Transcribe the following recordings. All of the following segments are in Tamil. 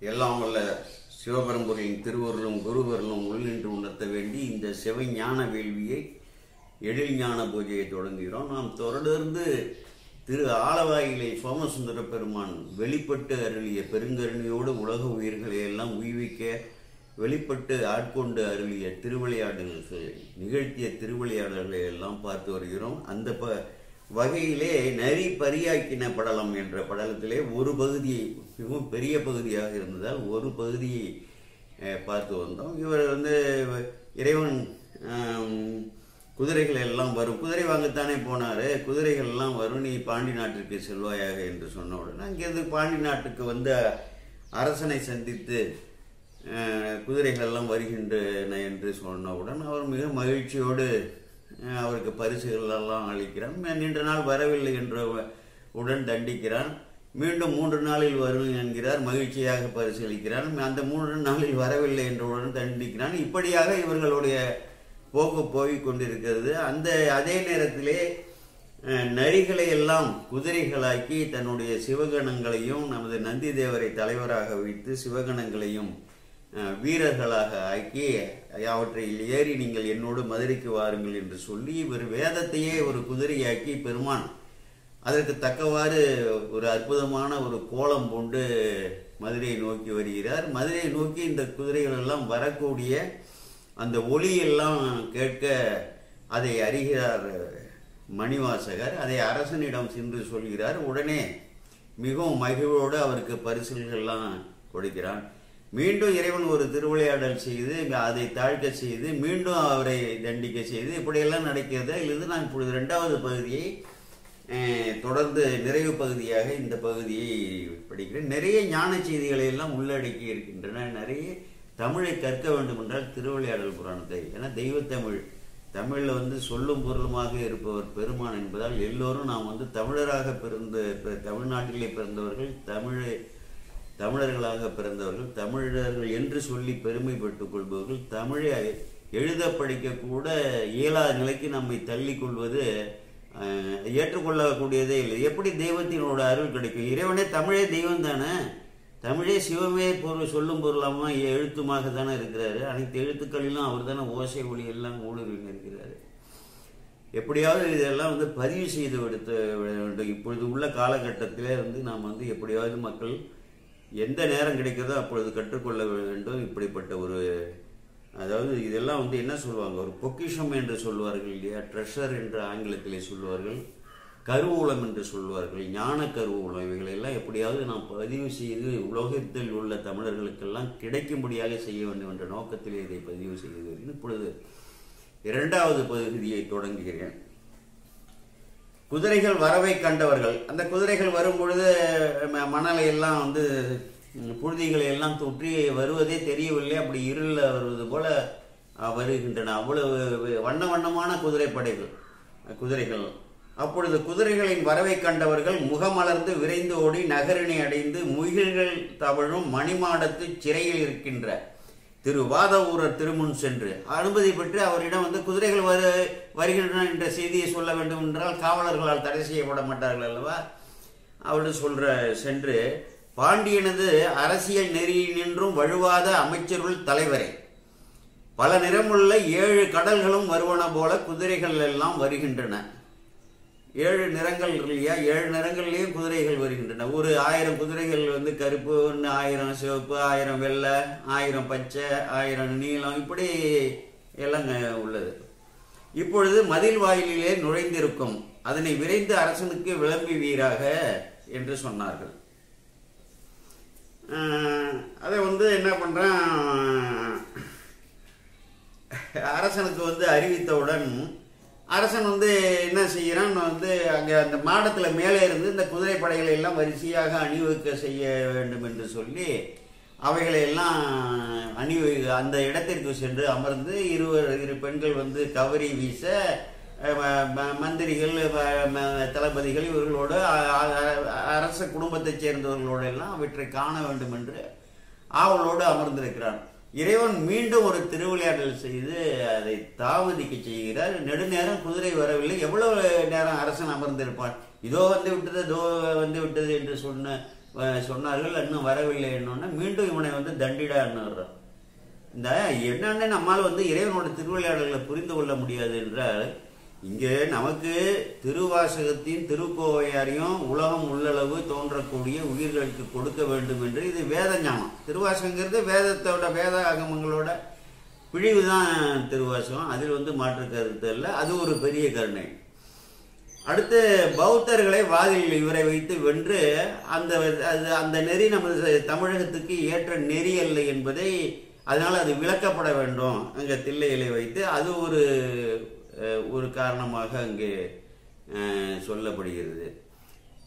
எல்லாம் வல்ல சிவபரம்பொருளின் திருவருளும் குருவருளும் உள்நின்று உணர்த்த வேண்டி இந்த சிவஞான வேள்வியை எழில் ஞான பூஜையை தொடங்குகிறோம். நாம் தொடர்ந்து திரு ஆலவாயிலை சோமசுந்தர பெருமான் வெளிப்பட்டு அருளிய பெருங்கருணையோடு உலக உயிர்களை எல்லாம் உய்விக்க வெளிப்பட்டு ஆட்கொண்டு அருளிய திருவிளையாடல்கள் நிகழ்த்திய திருவிளையாடல்களை எல்லாம் பார்த்து வருகிறோம். அந்த வகையிலே நரி பரியாக்கின படலம் என்ற படலத்திலே ஒரு பகுதியை, மிகவும் பெரிய பகுதியாக இருந்ததால் ஒரு பகுதியை பார்த்து வந்தோம். இவர் இறைவன் குதிரைகள் எல்லாம் வரும், குதிரை வாங்கத்தானே போனார், குதிரைகள் எல்லாம் வரும், நீ பாண்டி நாட்டிற்கு செல்வாயாக என்று சொன்ன உடனே அங்கேருந்து பாண்டி நாட்டுக்கு வந்த அரசனை சந்தித்து குதிரைகள் எல்லாம் வருகின்றன என்று சொன்னவுடன் அவர் மிக மகிழ்ச்சியோடு அவருக்கு பரிசுகள் எல்லாம் அளிக்கிறான். நீண்ட நாள் வரவில்லை என்ற உடன் தண்டிக்கிறான். மீண்டும் 3 நாளில் வரும் என்கிறார், மகிழ்ச்சியாக பரிசு அளிக்கிறான். அந்த 3 நாளில் வரவில்லை என்றவுடன் தண்டிக்கிறான். இப்படியாக இவர்களுடைய போக்கு போய் கொண்டிருக்கிறது. அதே நேரத்திலே நரிகளை எல்லாம் குதிரைகளாக்கி தன்னுடைய சிவகணங்களையும் நமது நந்தி தேவரை தலைவராக வைத்து சிவகணங்களையும் வீரர்களாக ஆக்கி அவற்றையில் ஏறி நீங்கள் என்னோடு மதுரைக்கு வாருங்கள் என்று சொல்லி இவர் வேதத்தையே ஒரு குதிரையாக்கி பெருமான் அதற்கு தக்கவாறு ஒரு அற்புதமான ஒரு கோலம் கொண்டு மதுரையை நோக்கி வருகிறார். மதுரையை நோக்கி இந்த குதிரைகள் எல்லாம் வரக்கூடிய அந்த ஒளியெல்லாம் கேட்க அதை அறிகிறார் மணிவாசகர். அதை அரசனிடம் சென்று சொல்கிறார். உடனே மிகவும் மகிழ்வோடு அவருக்கு பரிசுகள்லாம் கொடுக்கிறான். மீண்டும் இறைவன் ஒரு திருவிளையாடல் செய்து அதை தாழ்க்க செய்து மீண்டும் அவரை தண்டிக்க செய்து இப்படியெல்லாம் நடக்கிறது. இதிலிருந்து நான் இப்பொழுது 2வது பகுதியை தொடர்ந்து நிறைவு பகுதியாக இந்த பகுதியை படிக்கிறேன். நிறைய ஞான செய்திகளை எல்லாம் உள்ளடக்கி இருக்கின்றன. நிறைய தமிழை கற்க வேண்டும் என்றால் திருவிளையாடல் புராணத்தை, ஏன்னா தெய்வத்தமிழ், தமிழில் சொல்லும் பொருளுமாக இருப்பவர் பெருமான் என்பதால் எல்லோரும் நாம் தமிழராக தமிழ்நாட்டிலே பிறந்தவர்கள், தமிழர்களாக பிறந்தவர்கள், தமிழர்கள் என்று சொல்லி பெருமைப்பட்டுக் கொள்பவர்கள், தமிழை எழுத படிக்க கூட இயலாத நிலைக்கு நம்மை தள்ளி கொள்வது ஏற்றுக்கொள்ளக்கூடியதே இல்லை. எப்படி தெய்வத்தினோட அருள் கிடைக்கும்? இறைவனே தமிழே தெய்வம் தானே, தமிழே சிவமே சொல்லும் பொருளாம எழுத்துமாக தானே இருக்கிறாரு. அனைத்து எழுத்துக்களிலும் அவர் தானே ஓசை ஒளி எல்லாம் ஊடுருவி இருக்கிறாரு. எப்படியாவது இதெல்லாம் பதிவு செய்து விடுத்த வேண்டும். இப்பொழுது உள்ள காலகட்டத்திலே நாம் எப்படியாவது மக்கள் எந்த நேரம் கிடைக்கிறதோ அப்பொழுது கற்றுக்கொள்ள வேண்டும். இப்படிப்பட்ட ஒரு, அதாவது இதெல்லாம் என்ன சொல்லுவாங்க, ஒரு பொக்கிஷம் என்று சொல்வார்கள் இல்லையா, ட்ரெஷர் என்று ஆங்கிலத்திலே சொல்வார்கள், கருவூலம் என்று சொல்வார்கள், ஞான கருவூலம். இவைகளெல்லாம் எப்படியாவது நாம் பதிவு செய்து உலகத்தில் உள்ள தமிழர்களுக்கெல்லாம் கிடைக்கும்படியாக செய்ய வேண்டும் என்ற நோக்கத்திலே இதை பதிவு செய்து இப்பொழுது 2வது பகுதியை தொடங்குகிறேன். குதிரைகள் வரவை கண்டவர்கள், அந்த குதிரைகள் வரும் பொழுது மணலை எல்லாம் புழுதிகளை எல்லாம் தொற்றி வருவதே தெரியவில்லை. அப்படி இருளில் வருவது போல வருகின்றன. அவ்வளவு வண்ண வண்ணமான குதிரைகள். அப்பொழுது குதிரைகளின் வரவை கண்டவர்கள் முகமலர்ந்து விரைந்து ஓடி நகரினை அடைந்து முகில்கள் தவழும் மணிமாடத்து சிறையில் இருக்கின்ற திரு வாதவூரர் திருமுன் சென்று அனுமதி பெற்று அவரிடம் குதிரைகள் வருகின்றன என்ற செய்தியை சொல்ல வேண்டும் என்றால் காவலர்களால் தடை செய்யப்பட மாட்டார்கள் அல்லவா. அவர்கள் சென்று பாண்டியனது அரசியல் நெறியினின்றும் வழுவாத அமைச்சருள் தலைவரை பல நிறமுள்ள 7 கடல்களும் வருவன போல குதிரைகள் எல்லாம் வருகின்றன. 7 நிறங்கள் இல்லையா, 7 நிறங்கள்லேயும் குதிரைகள் வருகின்றன. ஒரு 1000 குதிரைகள் கருப்பு, 1000 சிவப்பு, 1000 வெள்ளை, 1000 பச்சை, 1000 நீலம், இப்படி எல்லாம் உள்ளது. இப்பொழுது மதில் வாயிலே நுழைந்திருக்கும், அதனை விரைந்து அரசனுக்கு விளம்புவீராக என்று சொன்னார்கள். அதை என்ன பண்றான், அரசனுக்கு அறிவித்தவுடன் அரசன் என்ன செய்கிறான், அங்கே அந்த மாடத்தில் மேலே இருந்து இந்த குதிரை படைகளை எல்லாம் வரிசையாக அணிவகுக்க செய்ய வேண்டும் என்று சொல்லி அவைகளை எல்லாம் அந்த இடத்திற்கு சென்று அமர்ந்து 2 பெண்கள் கவரி வீச மந்திரிகள், தளபதிகள் இவர்களோடு அரச குடும்பத்தைச் சேர்ந்தவர்களோடு எல்லாம் அவற்றை காண வேண்டும் என்று ஆவலோடு அமர்ந்திருக்கிறான். இறைவன் மீண்டும் ஒரு திருவிளையாடல் செய்து அதை தாமதிக்க செய்கிறார். நெடுநேரம் குதிரை வரவில்லை. எவ்வளவு நேரம் அரசன் அமர்ந்திருப்பான்? இதோ வந்து விட்டது, இதோ வந்து விட்டது என்று சொன்ன சொன்னார்கள், இன்னும் வரவில்லை என்னன்னா மீண்டும் இவனை வந்து தண்டிடான்னுறான். இந்த என்னன்னு நம்மால் வந்து இறைவனோட திருவிளையாடல்களை புரிந்து கொள்ள முடியாது என்றால், இங்கே நமக்கு திருவாசகத்தையும் திருக்கோவையாரையும் உலகம் உள்ளளவு தோன்றக்கூடிய உயிர்களுக்கு கொடுக்க வேண்டும் என்று இது வேத ஞானம். திருவாசகங்கிறது வேதத்தோட வேத ஆகமங்களோட பிழிவு தான் திருவாசகம். அதில் வந்து மாற்று கருத்து இல்லை, அது ஒரு பெரிய கருணை. அடுத்து பௌத்தர்களை வாதில் இவரை வைத்து வென்று அந்த நெறி நமது தமிழகத்துக்கு ஏற்ற நெறி அல்ல என்பதை, அதனால அது விளக்கப்பட வேண்டும் அங்கே தில்லையிலே வைத்து, அது ஒரு காரணமாக அங்கே சொல்லப்படுகிறது.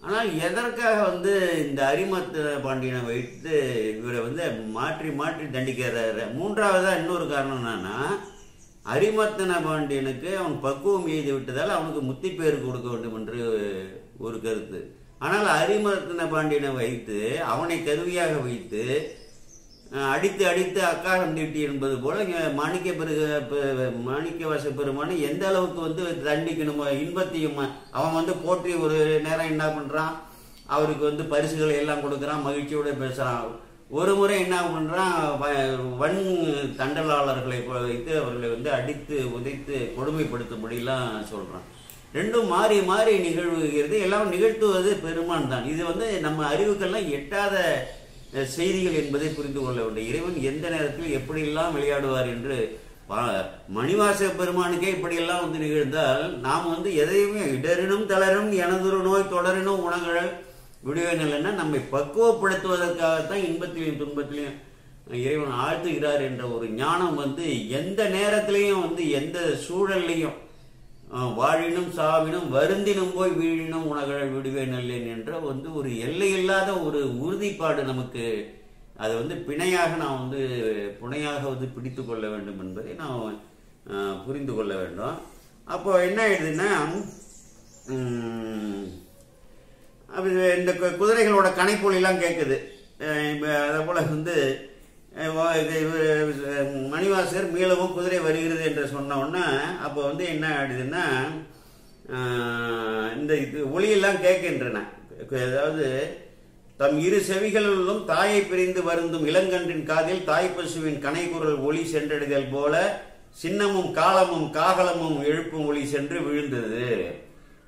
ஆனால் எதற்காக வந்து இந்த அரிமர்த்தன பாண்டியனை வைத்து இவரை வந்து மாற்றி மாற்றி தண்டிக்கிறாரு? மூன்றாவதா இன்னொரு காரணம் என்னன்னா, அரிமர்த்தன பாண்டியனுக்கு அவன் பக்குவம் எழுதி விட்டதால் அவனுக்கு முத்தி பேர் கொடுக்க வேண்டும் என்று ஒரு கருத்து. ஆனால் அரிமர்த்தன பாண்டியனை வைத்து அவனை கருவியாக வைத்து அடித்து அடித்து அக்காரம் தீட்டி என்பது போல மாணிக்கவாச பெருமானை எந்த அளவுக்கு வந்து தண்டிக்கணுமோ, இன்பத்தையும் அவன் வந்து போற்றி ஒரு நேரம் என்ன பண்றான், அவருக்கு வந்து பரிசுகளை எல்லாம் கொடுக்குறான், மகிழ்ச்சியோட பேசுறான். ஒரு முறை என்ன பண்றான், வன் தண்டலாளர்களை வைத்து அவர்களை வந்து அடித்து உதைத்து கொடுமைப்படுத்தும்படிலாம் சொல்றான். ரெண்டும் மாறி மாறி நிகழ்வுகிறது. எல்லாம் நிகழ்த்துவது பெருமான் தான். இது வந்து நம்ம அறிவுக்கெல்லாம் எட்டாத செய்திகள் என்பதை புரிந்து கொள்ள வேண்டும். இறைவன் எந்த நேரத்தில் எப்படியெல்லாம் விளையாடுவார் என்று மணிவாச பெருமானுக்கே இப்படியெல்லாம் வந்து நிகழ்ந்தால் நாம் வந்து எதையுமே இடரினும் தளரும் எனதொரு நோய் தொடரினும் உணங்கள் விடுவேன் இல்லைன்னா நம்மை பக்குவப்படுத்துவதற்காகத்தான் இன்பத்திலையும் துன்பத்திலையும் இறைவன் ஆழ்த்துகிறார் என்ற ஒரு ஞானம் வந்து எந்த நேரத்திலையும் வந்து எந்த சூழல்லையும் வாழினும் சாவினும் வருந்தினும் போய் வீழினும் உணகள் விடுவேன் அல்லேன் என்ற வந்து ஒரு எல்லையில்லாத ஒரு உறுதிப்பாடு நமக்கு, அதை வந்து பிணையாக நாம் வந்து புனையாக வந்து பிடித்து கொள்ள வேண்டும் என்பதை நாம் புரிந்து கொள்ள வேண்டும். அப்போ என்ன ஆயிடுதுன்னா, இந்த குதிரைகளோட கனைப்பொலிலாம் கேட்குது. அதே போல வந்து மணிவாசகர் மீளவும் குதிரை வருகிறது என்று சொன்ன உடனே அப்போ வந்து என்ன ஆயிடுதுன்னா, இந்த ஒளியெல்லாம் கேட்கின்றன. அதாவது தம் இரு செவிகளிலும் தாயை பிரிந்து வருந்தும் இளங்கன்றின் காதில் தாய் பசுவின் கனைக்குரல் ஒளி சென்றடைதல் போல சின்னமும் காலமும் காகலமும் எழுப்பும் ஒளி சென்று விழுந்தது.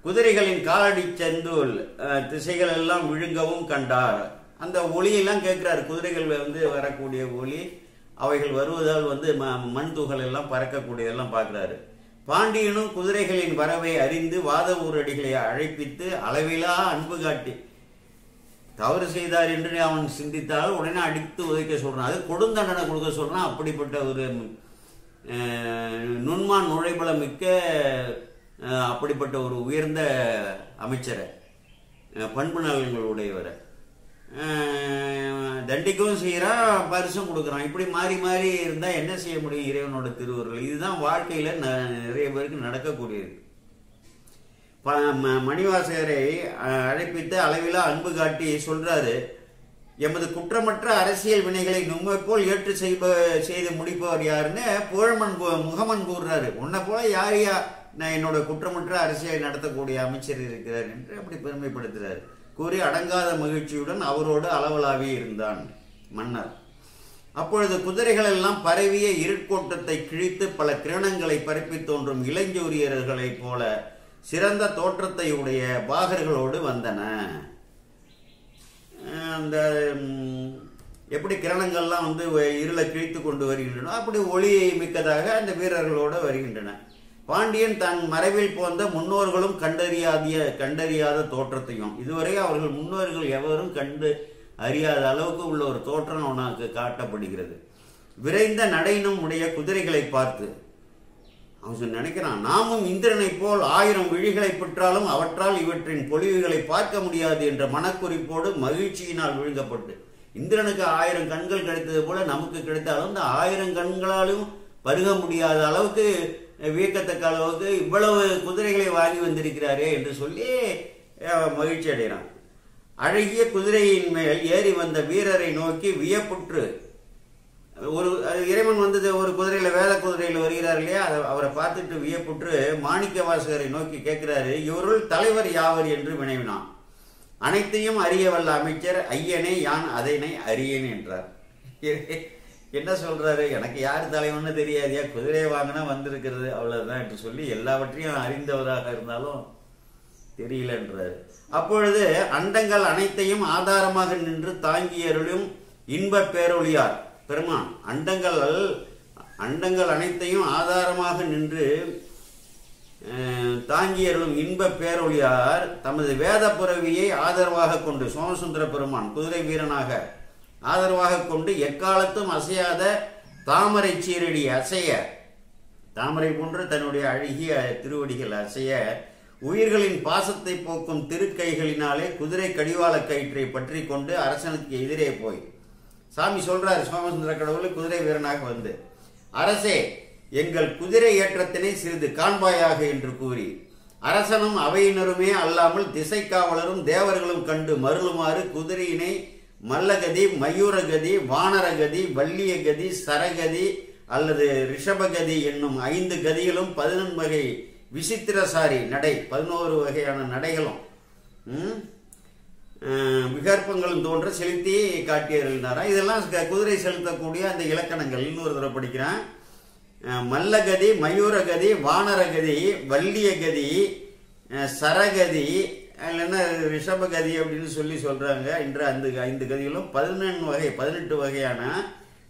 குதிரைகளின் காலடி செந்தூல் திசைகள் எல்லாம் விழுங்கவும் கண்டார். அந்த ஒளியெல்லாம் கேட்கிறார். குதிரைகள் வந்து வரக்கூடிய ஒளி, அவைகள் வருவதால் வந்து மண் துகள் எல்லாம் பறக்கக்கூடியதெல்லாம் பார்க்கிறாரு. பாண்டியனும் குதிரைகளின் வரவை அறிந்து வாத ஊரடிகளை அழைப்பித்து அளவிலா அன்பு காட்டி தவறு செய்தார் என்று அவன் சிந்தித்தால் உடனே அடித்து உதைக்க சொல்றான். அது கொடுந்தண்டனை கொடுக்க சொல்றான். அப்படிப்பட்ட ஒரு நுண்மான் நுழைபலம் மிக்க அப்படிப்பட்ட ஒரு உயர்ந்த அமைச்சரை, பண்பு நலன்கள் உடையவரை தண்டிக்கவும் செய்யறான், பரிசும் கொடுக்குறான். இப்படி மாறி மாறி இருந்தா என்ன செய்ய முடியும் இறைவனோட திருவுருள்? இதுதான் வாழ்க்கையில நிறைய பேருக்கு நடக்கக்கூடியது. மணிவாசகரை அழைப்பித்து அளவிலா அன்பு காட்டி சொல்றாரு, எமது குற்றமற்ற அரசியல் வினைகளை நம்மை போல் ஏற்று செய்து முடிப்பவர் யாருன்னு புகழ்மன் முகமன் கூறுறாரு. உன்னை போல யாரையா நான் என்னோட குற்றமற்ற அரசியலை நடத்தக்கூடிய அமைச்சர் இருக்கிறார் என்று அப்படி பெருமைப்படுத்துறாரு. கூறி அடங்காத மகிழ்ச்சியுடன் அவரோடு அளவலாவி இருந்தான் மன்னர். அப்பொழுது குதிரைகள் எல்லாம் பரவிய இருட்கோட்டத்தை கிழித்து பல கிரணங்களை பரப்பி தோன்றும் இளஞ்சூரியர்களைப் போல சிறந்த தோற்றத்தை உடைய பாகர்களோடு வந்தன. அந்த எப்படி கிரணங்கள்லாம் வந்து இருளை கிழித்து கொண்டு வருகின்றன, அப்படி ஒளி மிக்கதாக அந்த வீரர்களோடு வருகின்றன. பாண்டியன் தன் மறைவில் போந்த முன்னோர்களும் கண்டறியாத தோற்றத்தையும், இதுவரை அவர்கள் முன்னோர்கள் எவரும் கண்டு அறியாத அளவுக்கு உள்ள ஒரு தோற்றம் அவனுக்கு காட்டப்படுகிறது. விரைந்த நடையினும் உடைய குதிரைகளை பார்த்து அவன் நினைக்கிறான், நாமும் இந்திரனை போல் 1000 விழிகளை பெற்றாலும் அவற்றால் இவற்றின் பொலிவுகளை பார்க்க முடியாது என்ற மனக்குறிப்போடு மகிழ்ச்சியினால் விழுங்கப்பட்டு, இந்திரனுக்கு 1000 கண்கள் கிடைத்தது போல நமக்கு கிடைத்தாலும் இந்த 1000 கண்களாலும் பருக முடியாத அளவுக்கு வியக்கத்தக்க அளவுக்கு இவ்வளவு குதிரைகளை வாங்கி வந்திருக்கிறாரே என்று சொல்லி மகிழ்ச்சி அடைகிறான். அழகிய குதிரையின் மேல் ஏறி வந்த வீரரை நோக்கி வியப்புற்று, ஒரு இறைவன் வந்து ஒரு குதிரையில வேத குதிரையில வருகிறார் இல்லையா, அவரை பார்த்துட்டு வியப்புற்று மாணிக்க வாசகரை நோக்கி கேட்கிறாரு, இவருள் தலைவர் யாவர் என்று வினவினான். அனைத்தையும் அறிய வல்ல அமைச்சர் ஐயனே யான் அதனை அறியேன் என்றார். என்ன சொல்றாரு? எனக்கு யார் தலைவன்னு தெரியாதியா, குதிரை வாங்கினா வந்திருக்கிறது அவ்வளவுதான் என்று சொல்லி எல்லாவற்றையும் அறிந்தவராக இருந்தாலும் தெரியலன்றாரு. அப்பொழுது அண்டங்கள் அனைத்தையும் ஆதாரமாக நின்று தாங்கியருளும் இன்ப பேரொழியார் பெருமான், அண்டங்கள் அனைத்தையும் ஆதாரமாக நின்று தாங்கியருளும் இன்ப பேரொழியார் தமது வேத புரவியை ஆதரவாக கொண்டு, சோமசுந்தர பெருமான் குதிரை வீரனாக ஆதரவாக கொண்டு எக்காலத்தும் அசையாத தாமரை சீரடி அசைய, தாமரை போன்று தன்னுடைய அழகிய திருவடிகள் அசைய, உயிர்களின் பாசத்தை போக்கும் திருக்கைகளினாலே குதிரை கடிவாள கயிற்றை பற்றி கொண்டு அரசனுக்கு எதிரே போய், சாமி சொல்றாரு சோமசுந்தர கடவுள் குதிரை வீரனாக வந்து, அரசே எங்கள் குதிரை ஏற்றத்தினை சிறிது காண்பாயாக என்று கூறி, அரசனும் அவையினருமே அல்லாமல் திசைக்காவலரும் தேவர்களும் கண்டு மருளுமாறு குதிரையினை மல்லகதி, மயூரகதி, வானரகதி, வள்ளியகதி, சரகதி அல்லது ரிஷபகதி என்னும் 5 கதிகளும் 11 வகை விசித்திரசாரி நடை, 11 வகையான நடைகளும் விகற்பங்களும் தோன்ற செலுத்தி காட்டியருளினாரா. இதெல்லாம் குதிரை செலுத்தக்கூடிய அந்த இலக்கணங்கள். இன்னொரு தடவை படிக்கிறேன். மல்லகதி, மயூரகதி, வானரகதி, வள்ளியகதி, சரகதி இல்லைன்னா ரிஷபகதி அப்படின்னு சொல்றாங்க. இன்று அந்த 5 கதிகளும் 18 வகையான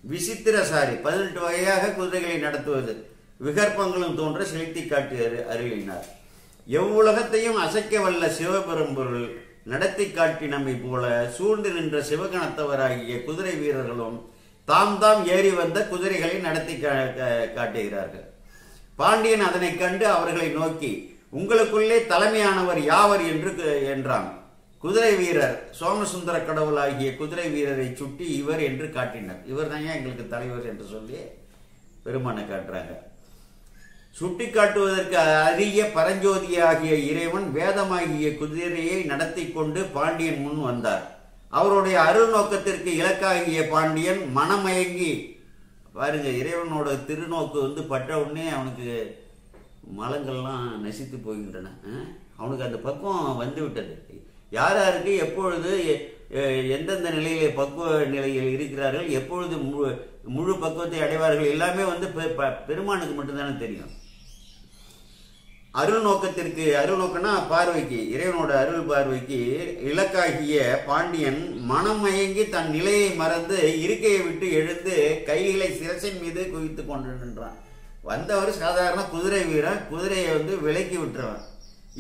விசித்திரசாரி 18 வகையாக குதிரைகளை நடத்துவது, விகற்பங்களும் தோன்ற செலுத்தி காட்டி அருளினார். எவ்வுலகத்தையும் அசைக்க வல்ல சிவபெரும்பொருள் நடத்தி காட்டி நம்மை போல சூழ்ந்து நின்ற சிவகணத்தவராகிய குதிரை வீரர்களும் தாம் ஏறி வந்த குதிரைகளை நடத்தி காட்டுகிறார்கள். பாண்டியன் அதனை கண்டு அவர்களை நோக்கி, உங்களுக்குள்ளே தலைமையானவர் யாவர் என்றான். குதிரை வீரர் சோமசுந்தர கடவுளாகிய குதிரை வீரரை சுட்டி இவர் என்று காட்டினர். இவர் தான் எங்களுக்கு தலைவர் என்று சொல்லி பெருமானை காட்டுறாங்க. சுட்டி காட்டுவதற்கு அரிய பரஞ்சோதியாகிய இறைவன் வேதமாகிய குதிரையை நடத்தி கொண்டு பாண்டியன் முன் வந்தார். அவருடைய அருள் நோக்கத்திற்கு இலக்காகிய பாண்டியன் மனமயங்கி, பாருங்க இறைவனோட திருநோக்கு பட்ட உடனே அவனுக்கு மலங்கள்லாம் நசித்து போகின்றன. அவனுக்கு அந்த பக்குவம் வந்து விட்டது. யாருக்கு எப்பொழுது எந்தெந்த நிலையிலே பக்குவ நிலையில் இருக்கிறார்கள், எப்பொழுது முழு பக்குவத்தை அடைவார்கள் எல்லாமே பெருமானுக்கு மட்டும்தானே தெரியும். அருள் நோக்கத்திற்கு, அருள் நோக்கம்னா பார்வைக்கு, இறைவனோட அருள் பார்வைக்கு இலக்காகிய பாண்டியன் மனம் மயங்கி தன் நிலையை மறந்து இருக்கையை விட்டு எழுந்து கைகளை சிரசின் மீது குவித்து கொண்டு நின்றான். வந்தவர் சாதாரண குதிரை வீரன், குதிரையை விலக்கி விட்டுறவன்.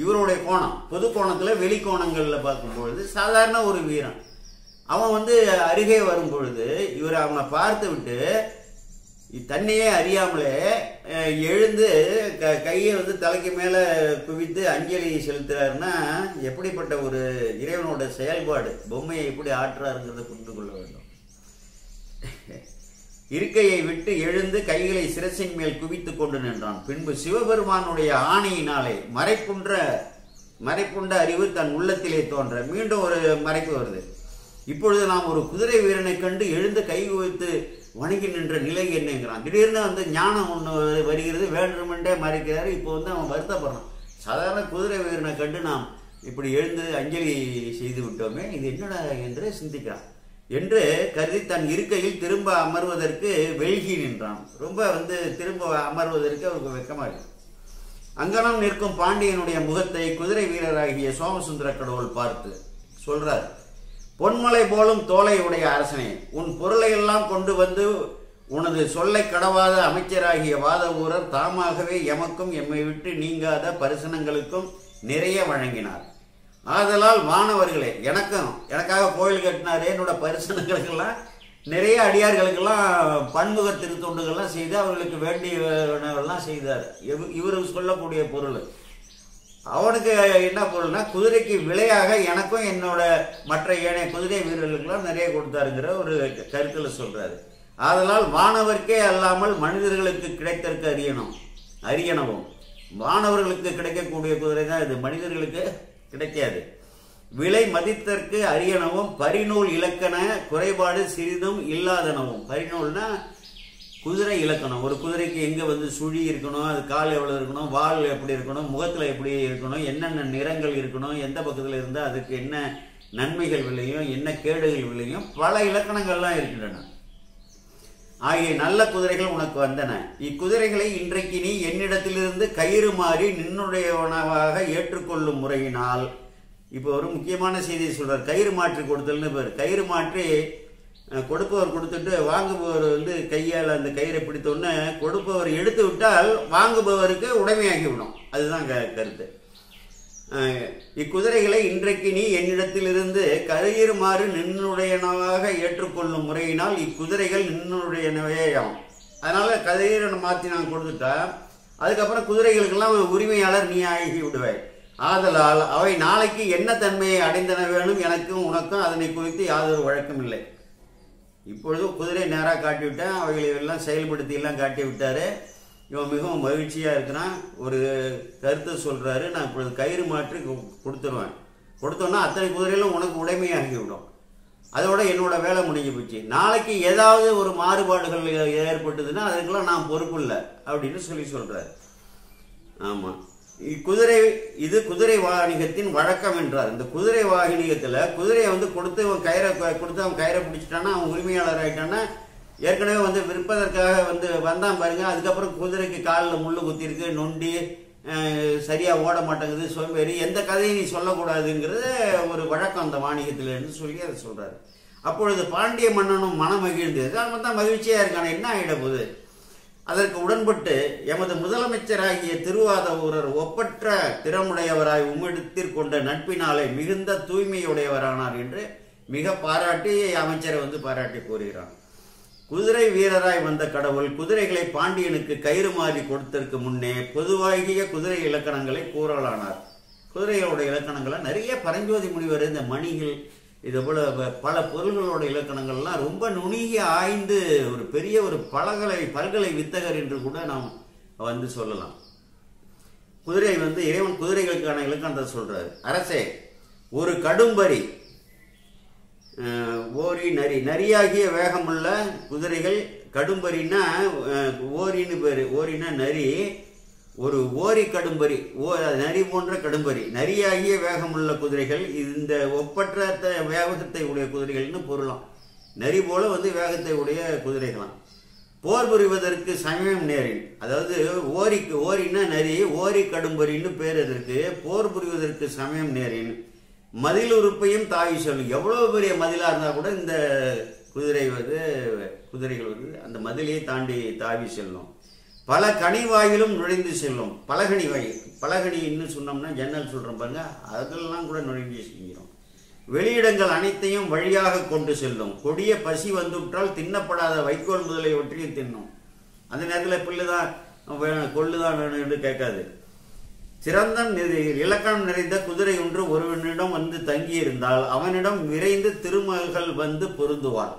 இவருடைய கோணம் பொது கோணத்துல வெளி கோணங்கள்ல பார்க்கும் பொழுது சாதாரண ஒரு வீரன். அவன் அருகே வரும் பொழுது இவர் அவனை பார்த்து விட்டு தன்னையே அறியாமலே எழுந்து கையை தலைக்கு மேல குவித்து அஞ்சலி செலுத்துறாருன்னா எப்படிப்பட்ட ஒரு இறைவனோட செயல்பாடு, பொம்மையை எப்படி ஆற்றுறாருங்கிறத புரிந்து கொள்ள வேண்டும். இருக்கையை விட்டு எழுந்து கைகளை சிரசின் மேல் குவித்து கொண்டு நின்றான். பின்பு சிவபெருமானுடைய ஆணையினாலே மறைப்புண்ட அறிவு தன் உள்ளத்திலே தோன்ற மீண்டும் ஒரு மறைப்பு வருது. இப்பொழுது நாம் ஒரு குதிரை வீரனை கண்டு எழுந்து கை குவித்து வணங்கி நின்ற நிலை என்னங்கிறான். திடீர்னு ஞானம் ஒன்று வருகிறது, வேண்டுமென்றே மறைக்கிறாரு. இப்போ அவன் வருத்தப்படுறான். சாதாரண குதிரை வீரனை கண்டு நாம் இப்படி எழுந்து அஞ்சலி செய்து விட்டோமே, இது என்னடா என்று சிந்திக்கிறான். என்று கருதி தன் இருக்கையில் திரும்ப அமர்வதற்கு வெல்கி நின்றான். ரொம்ப திரும்ப அமர்வதற்கு அவருக்கு வெக்கமாக. அங்கனம் நிற்கும் பாண்டியனுடைய முகத்தை குதிரை வீரராகிய சோமசுந்தர கடவுள் பார்த்து சொல்றார், பொன்மலை போலும் தோலை உடைய அரசனே, உன் பொருளை எல்லாம் கொண்டு உனது சொல்லை கடவாத அமைச்சராகிய வாத ஊரர் தாமாகவே எமக்கும் எம்மை விட்டு நீங்காத பரிசனங்களுக்கும் நிறைய வழங்கினார். ஆதலால் வானவர்களே, எனக்காக கோயில் கட்டினாரு, என்னோட பரிசனங்களுக்கெல்லாம் நிறைய அடியார்களுக்கெல்லாம் பன்முக திருத்தொண்டுகள்லாம் செய்து அவர்களுக்கு வேண்டியவெல்லாம் செய்தார். இவரு சொல்லக்கூடிய பொருள் அவனுக்கு என்ன பொருள்னா, குதிரைக்கு விலையாக எனக்கும் என்னோட மற்ற ஏனைய குதிரை வீரர்களுக்கெல்லாம் நிறைய கொடுத்தாருங்கிற ஒரு கருத்துல சொல்றாரு. ஆதலால் வானவர்க்கே அல்லாமல் மனிதர்களுக்கு கிடைத்தற்கு அறியனவும். வானவர்களுக்கு கிடைக்கக்கூடிய குதிரை தான் இது, மனிதர்களுக்கு கிடைக்காது. விலை மதித்தற்கு அறியனவும் பரிநூல் இலக்கண குறைபாடு சிறிதும் இல்லாதனவும். பரிநூல்னா குதிரை இலக்கணம். ஒரு குதிரைக்கு எங்க சுழி இருக்கணும், அது கால் எவ்வளவு இருக்கணும், வால் எப்படி இருக்கணும், முகத்துல எப்படி இருக்கணும், என்னென்ன நிறங்கள் இருக்கணும், எந்த பக்கத்துல இருந்தா அதுக்கு என்ன நன்மைகள் விளையும், என்ன கேடுகள் விளையும், பல இலக்கணங்கள்லாம் இருக்கின்றன. ஆகிய நல்ல குதிரைகள் உனக்கு வந்தன. இக்குதிரைகளை இன்றைக்கு நீ என்னிடத்திலிருந்து கயிறு மாறி நின்னுடையவனவாக ஏற்றுக்கொள்ளும் முறையினால். இப்போ ஒரு முக்கியமான செய்தியை சொல்றார். கயிறு மாற்றி கொடுத்தல்னு பேர். கயிறு மாற்றி கொடுப்பவர் கொடுத்துட்டு வாங்குபவர் வந்து கையால் அந்த கயிறை பிடித்தோன்னே கொடுப்பவர் எடுத்து விட்டால் வாங்குபவருக்கு உடைமையாகிவிடும். அதுதான் கருத்து. இக்குதிரைகளை இன்றைக்கு நீ என்னிடத்திலிருந்து கயிறுமாறு நின்னுடையனவாக ஏற்றுக்கொள்ளும் முறையினால் இக்குதிரைகள் நின்னுடையனவேயாம். அதனால கயிறு மாற்றி நான் கொடுத்துட்டா அதுக்கப்புறம் குதிரைகளுக்கெல்லாம் உரிமையாளர் நீ ஆகி விடுவாய். ஆதலால் அவை நாளைக்கு என்ன தன்மையை அடைந்தன வேணும், எனக்கும் உனக்கும் அதனை குறித்து யாதொரு வழக்கம் இல்லை. இப்பொழுது குதிரை நேராக காட்டி விட்டேன், அவைகளை எல்லாம் செயல்படுத்தி எல்லாம் காட்டி விட்டாரு. இவன் மிகவும் மகிழ்ச்சியாக இருக்கிறான். ஒரு கருத்தை சொல்கிறாரு, நான் இப்பொழுது கயிறு மாற்றி கொடுத்துருவேன். கொடுத்தோன்னா அத்தனை குதிரைகளும் உனக்கு உடைமையாகிவிடும். அதோட என்னோட வேலை முடிஞ்சு போச்சு. நாளைக்கு ஏதாவது ஒரு மாறுபாடுகள் ஏற்பட்டதுன்னா அதுக்கெல்லாம் நான் பொறுப்பு இல்லை அப்படின்னு சொல்கிறார். ஆமாம், இது குதிரை வாணிகத்தின் வழக்கம் என்றார். இந்த குதிரை வாணிகத்தில் குதிரையை வந்து கொடுத்து அவன் கயிறை பிடிச்சிட்டான்னா அவன் உரிமையாளர் ஆகிட்டான்னா, ஏற்கனவே வந்து விற்பதற்காக வந்தான் பாருங்க. அதுக்கப்புறம் குதிரைக்கு காலில் முள்ளு குத்திருக்கு, நொண்டி, சரியாக ஓட மாட்டேங்குது, சோம்பேறி, எந்த கதையும் நீ சொல்லக்கூடாதுங்கிறது ஒரு வழக்கம் அந்த வாணிகத்தில் என்று சொல்லி அதை சொல்கிறாரு. அப்பொழுது பாண்டிய மன்னனும் மனம் மகிழ்ந்து அவன் தான் மகிழ்ச்சியாக இருக்கான, என்ன ஆகிட போகுது. அதற்கு உடன்பட்டு எமது முதலமைச்சராகிய திருவாதவூரர் ஒப்பற்ற திறமுடையவராய் உம்மிடத்திற் கொண்ட நட்பினாலே மிகுந்த தூய்மையுடையவரானார் என்று மிக பாராட்டி அமைச்சரை பாராட்டி கூறுகிறான். குதிரை வீரராய் வந்த கடவுள் குதிரைகளை பாண்டியனுக்கு கயிறு மாறி கொடுத்ததற்கு முன்னே பொதுவாகிய குதிரை இலக்கணங்களை கூறலானார். குதிரைகளோட இலக்கணங்களை நிறைய பரஞ்சோதி முனிவர் இந்த மணிகள் இது போல பல பொருள்களோட இலக்கணங்கள்லாம் ரொம்ப நுணுகி ஆய்ந்து ஒரு பெரிய ஒரு பல்கலை வித்தகர் என்று கூட நாம் சொல்லலாம். குதிரை இறைவன் குதிரைகளுக்கான இலக்கணத்தை சொல்றாரு. அரசே, ஒரு கடும்பரி ஓரி நரி, நரியாகிய வேகமுள்ள குதிரைகள். கடும்பரின்னா ஓரின்னு பேரு. ஓரின்னா நரி. ஒரு ஓரி கடும்பரி, நரி போன்ற கடும்பரி, நரியாகிய வேகமுள்ள குதிரைகள். இந்த ஒப்பற்ற வேகத்தை உடைய குதிரைகள்னு பொருளாம். நரி போல வேகத்தை உடைய குதிரைகளாம். போர் புரிவதற்கு சமயம் நேரின், அதாவது ஓரின்னா நரி, ஓரி கடும்பரின்னு பேர் இதற்கு. போர் புரிவதற்கு சமயம் நேரின் மதில் உறுப்பையும் தாவி சொல்லும். எவ்வளவு பெரிய மதிலா இருந்தா கூட இந்த குதிரைகள் அந்த மதிலையே தாண்டி தாவி செல்லும். பல கனிவாயிலும் நுழைந்து செல்லும். பலகணின்னு சொன்னோம்னா ஜன்னல் சொல்றோம் பாருங்க, அதெல்லாம் கூட நுழைந்து செல்கிறோம். வெளியிடங்கள் அனைத்தையும் வழியாக கொண்டு செல்லும். கொடிய பசி வந்துவிட்டால் தின்னப்படாத வைக்கோல் முதலியவற்றையும் தின்னும். அந்த நேரத்தில் பிள்ளைதான் கொள்ளுதான் வேணும் என்று கேட்காது. சிறந்த இலக்கணம் நிறைந்த குதிரை ஒன்று ஒருவனிடம் தங்கியிருந்தால் அவனிடம் விரைந்து திருமகள் பொருந்துவார்.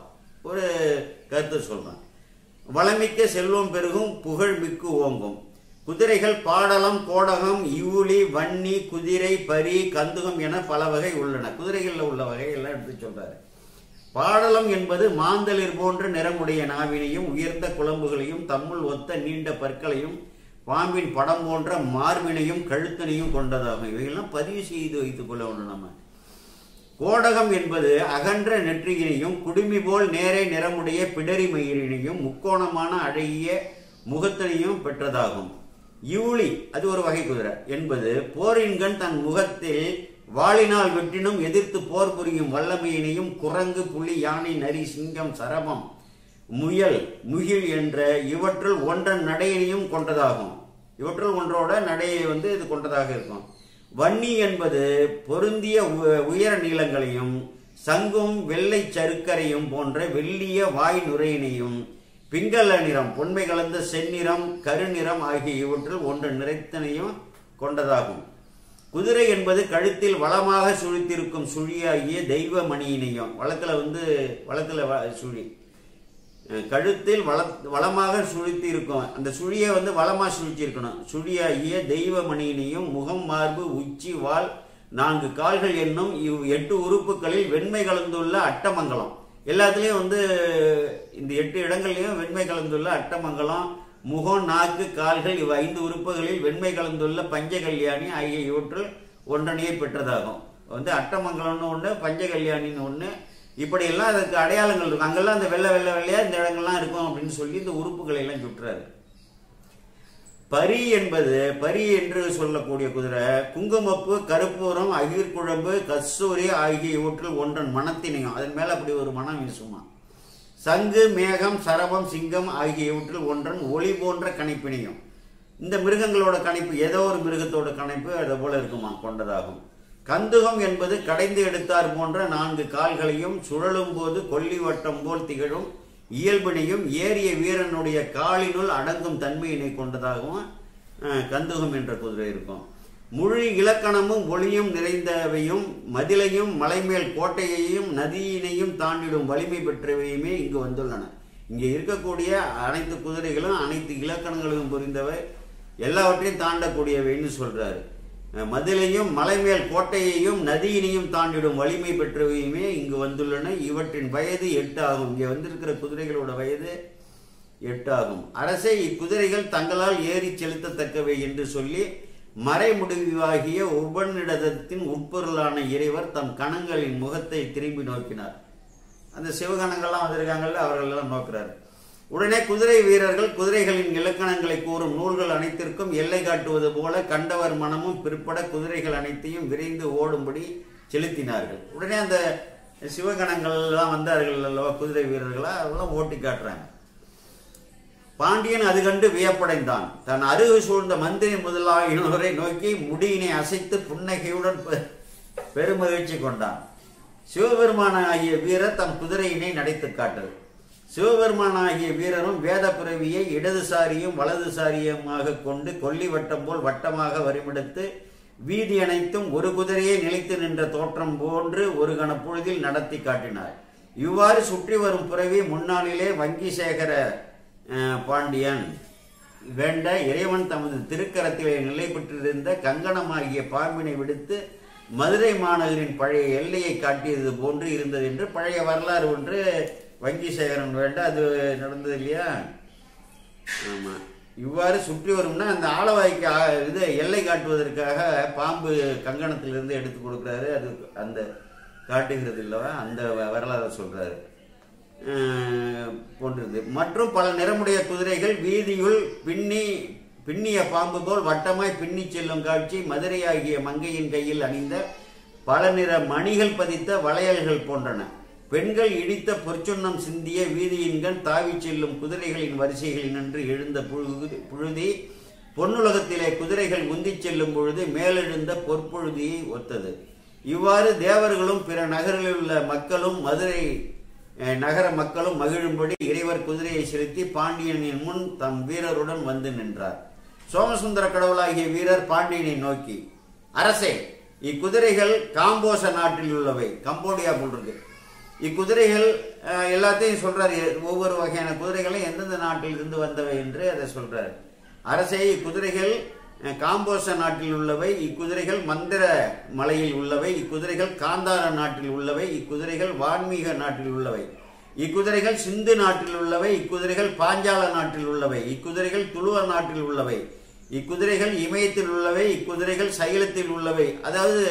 ஒரு கருத்து சொல்றான். வளமிக்க செல்வம் பெருகும், புகழ் மிக்கு ஓங்கும். குதிரைகள் பாடலம், கோடகம், இவுளி, வன்னி, குதிரை, பரி, கந்துகம் என பல வகை உள்ளன. குதிரைகளில் உள்ள வகையெல்லாம் எடுத்து சொல்றாரு. பாடலம் என்பது மாந்தளிர் போன்ற நிறமுடைய நாவினையும் உயர்ந்த குழம்புகளையும் தம்முள் ஒத்த நீண்ட பற்களையும் பாம்பின் படம் போன்ற மார்பினையும் கழுத்தனையும் கொண்டதாகும். இவையெல்லாம் பதிவு செய்து வைத்துக் கொள்ள வேண்டும் நம்ம. கோடகம் என்பது அகன்ற நெற்றியினையும் குடுமி போல் நேரே நிறமுடைய பிடரி மயிரினையும் முக்கோணமான அழகிய முகத்தினையும் பெற்றதாகும். இவுளி, அது ஒரு வகை குதிரை என்பது போரின்கண் தன் முகத்தில் வாளினால் வெட்டினும் எதிர்த்து போர் புரியும் வல்லமையினையும் குரங்கு, புலி, யானை, நரி, சிங்கம், சரபம், முயல், முகில் என்ற இவற்றுள் ஒன்றன் நடையினையும் கொண்டதாகும். இவற்றுள் ஒன்றோட நடையை இது கொண்டதாக இருக்கும். வன்னி என்பது பொருந்திய உயர நீளங்களையும் சங்கும் வெள்ளை சருக்கரையும் போன்ற வெள்ளிய வாய் நுரையினையும் பிங்கல நிறம், பொன்மை கலந்த செந்நிறம், கருநிறம் ஆகிய இவற்றுள் ஒன்று நிறைத்தனையும் கொண்டதாகும். குதிரை என்பது கழுத்தில் வளமாக சுழித்திருக்கும் சுழியாகிய தெய்வ மணியினையும், வழக்கில் சுழி கழுத்தில் வளமாக சுழித்து இருக்கும், அந்த சுழியை வளமாக சுழிச்சு இருக்கணும். சுழியாகிய தெய்வ மணியினையும் முகம், மார்பு, உச்சி, வால், 4 கால்கள் என்னும் 8 உறுப்புகளில் வெண்மை கலந்துள்ள அட்டமங்கலம். எல்லாத்துலேயும் இந்த 8 இடங்கள்லையும் வெண்மை கலந்துள்ள அட்டமங்கலம், முகம், நாக்கு, கால்கள் இவ் 5 உறுப்புகளில் வெண்மை கலந்துள்ள பஞ்சகல்யாணி ஆகிய இவற்றுள் ஒன்றனையை பெற்றதாகும். வந்து அட்டமங்கலம்னு ஒன்று, பஞ்சகல்யாணின்னு ஒன்று, இப்படியெல்லாம் அதுக்கு அடையாளங்கள் இருக்கும். அங்கெல்லாம் அந்த வெள்ளை வெள்ளை வெள்ளையாக இந்த இடங்கள்லாம் இருக்கும் அப்படின்னு சொல்லி இந்த உறுப்புகளை எல்லாம் சுட்டுறாரு. பரி என்பது, பரி என்று சொல்லக்கூடிய குதிரை குங்குமப்பு, கருப்பூரம், அகிர்குழம்பு, கஸ்தூரி ஆகியவற்றில் ஒன்றன் மனத்தினையும், அதன் மேல அப்படி ஒரு மனம் வீசுமா. சங்கு, மேகம், சரபம், சிங்கம் ஆகியவற்றில் ஒன்றன் ஒளி போன்ற கணிப்பினையும். இந்த மிருகங்களோட கணிப்பு ஏதோ ஒரு மிருகத்தோட கணிப்பு அதை போல இருக்குமா கொண்டதாகும். கந்துகம் என்பது கடைந்து எடுத்தார் போன்ற 4 கால்களையும் சுழலும் போது கொல்லி வட்டம் போல் திகழும் இயல்பினையும் ஏறிய வீரனுடைய காலினுள் அடங்கும் தன்மையினை கொண்டதாகவும் கந்துகம் என்ற குதிரை இருக்கும். முழு இலக்கணமும் ஒளியும் நிறைந்தவையும் மதிலையும் மலைமேல் கோட்டையையும் நதியினையும் தாண்டிடும் வலிமை பெற்றவையுமே இங்கு வந்துள்ளன. இங்கே இருக்கக்கூடிய அனைத்து குதிரைகளும் அனைத்து இலக்கணங்களும் புரிந்தவை, எல்லாவற்றையும் தாண்டக்கூடியவைன்னு சொல்றாரு. மதிலையும் மலைமேல் கோட்டையையும் நதியினையும் தாண்டிடும் வலிமை பெற்றவையுமே இங்கு வந்துள்ளன. இவற்றின் வயது 8 ஆகும். இங்கே வந்திருக்கிற குதிரைகளோட வயது 8 ஆகும். அரசே, இக்குதிரைகள் தங்களால் ஏறி செலுத்தத்தக்கவை என்று சொல்லி மறைமுடிவாகிய உபநிடதத்தின் உட்பொருளான இறைவர் தம் கணங்களின் முகத்தை திரும்பி நோக்கினார். அந்த சிவகணங்கள்லாம் வந்திருக்காங்கல்ல, அவர்கள் எல்லாம் நோக்கிறார். உடனே குதிரை வீரர்கள் குதிரைகளின் இலக்கணங்களை கூறும் நூல்கள் அனைத்திற்கும் எல்லை காட்டுவது போல கண்டவர் மனமும் பிற்பட குதிரைகள் அனைத்தையும் விரைந்து ஓடும்படி செலுத்தினார்கள். உடனே அந்த சிவகணங்கள் எல்லாம் வந்தார்கள் அல்லவா, குதிரை வீரர்களா, அவெல்லாம் ஓட்டி காட்டுறாங்க. பாண்டியன் அது கண்டு வியப்படைந்தான். தன் அருகு சூழ்ந்த மந்திரி முதலாயினோரை நோக்கி முடியினை அசைத்து புன்னகையுடன் பெருமகிழ்ச்சி கொண்டான். சிவபெருமானாகிய வீரர் தம் குதிரையினை நடைத்து காட்டல். சிவபெருமானாகிய வீரரும் வேத பிறவியை இடதுசாரியும் வலதுசாரியுமாக கொண்டு கொல்லி வட்டம் போல் வட்டமாக வரிமெடுத்து வீதி அனைத்தும் ஒரு குதிரையை நிலைத்து நின்ற தோற்றம் போன்று ஒரு கணப்பொழுதில் நடத்தி காட்டினார். இவ்வாறு சுற்றி வரும் பிறவி முன்னாளிலே வங்கிசேகர பாண்டியன் வேண்ட இறைவன் தமது திருக்கரத்திலே நிலை பெற்றிருந்த கங்கணமாகிய பாம்பினை விடுத்து மதுரை மாநகரின் பழைய எல்லையை காட்டியது போன்று இருந்தது என்று பழைய வரலாறு ஒன்று வங்கிசேகரன் வேண்ட அது நடந்தது இல்லையா. ஆமா, இவ்வாறு சுற்றி வரும்னா அந்த ஆலவாய்க்கு இது எல்லை காட்டுவதற்காக பாம்பு கங்கணத்திலிருந்து எடுத்து கொடுக்குறாரு. அது அந்த காட்டுகிறது இல்லவா, அந்த வரலாறு சொல்றாரு போன்றது. மற்றும் பல நிறமுடைய குதிரைகள் வீதியுள் பின்னிய பாம்பு போல் வட்டமாய் பின்னி செல்லும் காட்சி மதுரை ஆகிய மங்கையின் கையில் அணிந்த பல நிற மணிகள் பதித்த வளையல்கள் போன்றன. பெண்கள் இடித்த பொற்சுன்னம் சிந்திய வீதியின்கண் தாவி செல்லும் குதிரைகளின் வரிசைகளில் நின்று எழுந்த புழுதி பொன்னுலகத்திலே குதிரைகள் உந்தி செல்லும் பொழுது மேலெழுந்த பொற்புழுதியை ஒத்தது. இவ்வாறு தேவர்களும் பிற நகரில் உள்ள மக்களும் மதுரை நகர மக்களும் மகிழும்படி இறைவர் குதிரையை செலுத்தி பாண்டியனின் முன் தம் வீரருடன் வந்து நின்றார். சோமசுந்தர கடவுளாகிய வீரர் பாண்டியனை நோக்கி, அரசே, இக்குதிரைகள் காம்போச நாட்டில் உள்ளவை. கம்போடியா போன்றது. இக்குதிரைகள் எல்லாத்தையும் சொல்றாரு, ஒவ்வொரு வகையான குதிரைகளும் எந்தெந்த நாட்டில் இருந்து வந்தவை என்று அதை சொல்றாரு. அரசே, இக்குதிரைகள் காம்போச நாட்டில் உள்ளவை. இக்குதிரைகள் மந்திர மலையில் உள்ளவை. இக்குதிரைகள் காந்தார நாட்டில் உள்ளவை. இக்குதிரைகள் வான்மீக நாட்டில் உள்ளவை. இக்குதிரைகள் சிந்து நாட்டில் உள்ளவை. இக்குதிரைகள் பாஞ்சால நாட்டில் உள்ளவை. இக்குதிரைகள் துளுவ நாட்டில் உள்ளவை. இக்குதிரைகள் இமயத்தில் உள்ளவை. இக்குதிரைகள் சைலத்தில் உள்ளவை. அதாவது